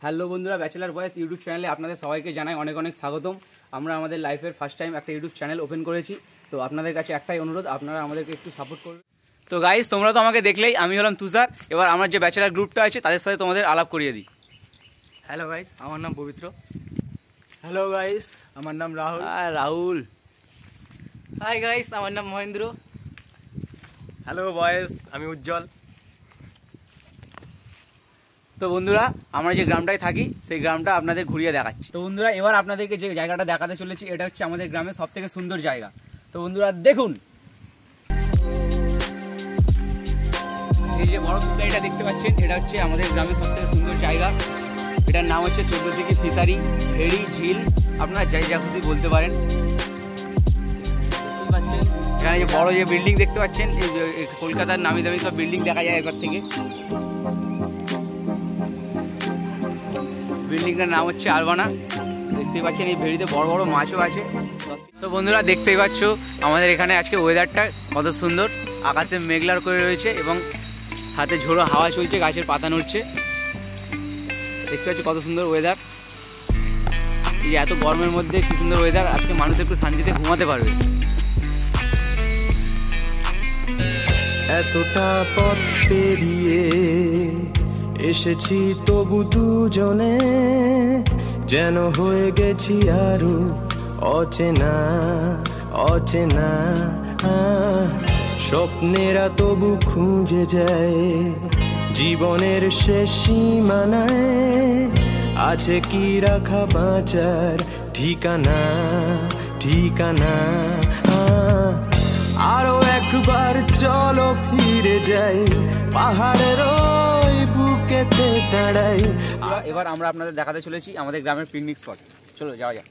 Hello বন্ধুরা, bachelor বয়েস YouTube চ্যানেলে আপনাদের সবাইকে জানাই অনেক অনেক স্বাগতম। আমরা আমাদের লাইফের ফার্স্ট টাইম একটা ইউটিউব চ্যানেল ওপেন করেছি। তো আপনাদের কাছে একটাই অনুরোধ, আপনারা আমাদেরকে একটু সাপোর্ট করবেন। তো গাইস, তোমরা তো আমাকে দেখলেই, আমি হলাম তুষার। এবার আমার যে ব্যাচেলার গ্রুপটা আছে তাদের সাথে তোমাদের আলাপ করিয়ে দিই। হ্যালো গাইস, আমার নাম পবিত্র। হ্যালো গাইস, আমার নাম রাহুল। রাহুল। হাই গাইস, আমার নাম মহেন্দ্র। হ্যালো বয়েস, আমি উজ্জ্বল। তো বন্ধুরা, আমরা যে গ্রামটায় থাকি সেই গ্রামটা আপনাদের ঘুরিয়ে দেখাচ্ছি। তো বন্ধুরা, এবার আপনাদেরকে যে জায়গাটা দেখাতে চলেছি এটা হচ্ছে আমাদের গ্রামের সব থেকে সুন্দর জায়গা। তো বন্ধুরা দেখুন, এই যে বড় পুকুরটা দেখতে পাচ্ছেন, এটা হচ্ছে আমাদের গ্রামের সব থেকে সুন্দর জায়গা। এটার নাম হচ্ছে 14 ফিশারি, ভেড়ি, ঝিল, আপনারা যাই যা খুশি বলতে পারেন। এখানে যে বড় যে বিল্ডিং দেখতে পাচ্ছেন, এই কলকাতার নামি দামি সব বিল্ডিং দেখা যায় একবার থেকে। বিল্ডিংটার নাম হচ্ছে আলবানা। দেখতেই পাচ্ছেন এই ভেড়িতে বড় বড় মাছও আছে। তো বন্ধুরা দেখতেই পাচ্ছ আমাদের এখানে আজকে ওয়েদারটা কত সুন্দর, আকাশে মেঘলার করে রয়েছে এবং সাথে ঝোড়ো হাওয়া চলছে, গাছের পাতা নড়ছে। দেখতে পাচ্ছ কত সুন্দর ওয়েদার। এই এত গরমের মধ্যে কি সুন্দর ওয়েদার, আজকে মানুষ একটু শান্তিতে ঘুমাতে পারবে। এতটা পথ পেরিয়ে এসেছি তবু দুজনে, যেন হয়ে গেছি আরো অচেনা অচেনা। স্বপ্নেরা তবু খুঁজে যায় জীবনের শেষ সীমানায়, আছে কি রাখা বাঁচার ঠিকানা ঠিকানা। আরো একবার চলো ফিরে যাই, পাহাড়ের ওই বুকেতে দাঁড়াই। এবার আমরা আপনাদের দেখাতে চলেছি আমাদের গ্রামের পিকনিক স্পট। চলো যাওয়া যাক।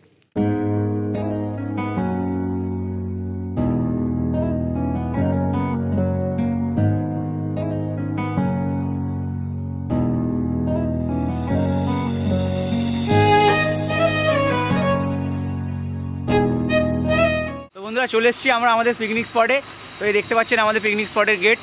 বন্ধুরা চলে এসেছি আমরা আমাদের পিকনিক স্পটে। তো এই দেখতে পাচ্ছেন আমাদের পিকনিক স্পটের গেট।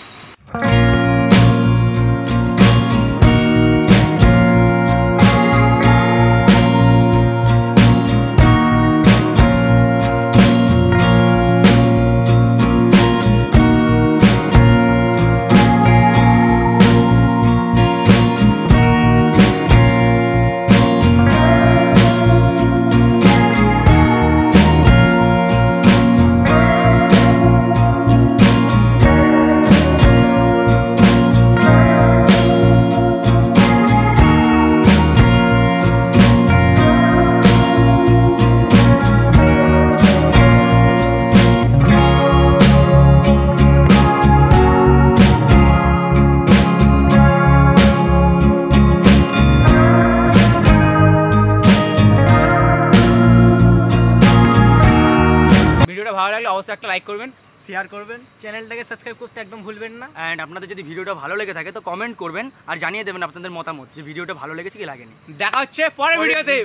ভিডিওটা ভালো লাগলে অবশ্যই একটা লাইক করবেন, শেয়ার করবেন, চ্যানেলটাকে সাবস্ক্রাইব করতে একদম ভুলবেন না। অ্যান্ড আপনাদের যদি ভিডিওটা ভালো লেগে থাকে তো কমেন্ট করবেন আর জানিয়ে দেবেন আপনাদের মতামত যে ভিডিওটা ভালো লেগেছে কি লাগেনি। দেখা হচ্ছে পরের ভিডিওতে।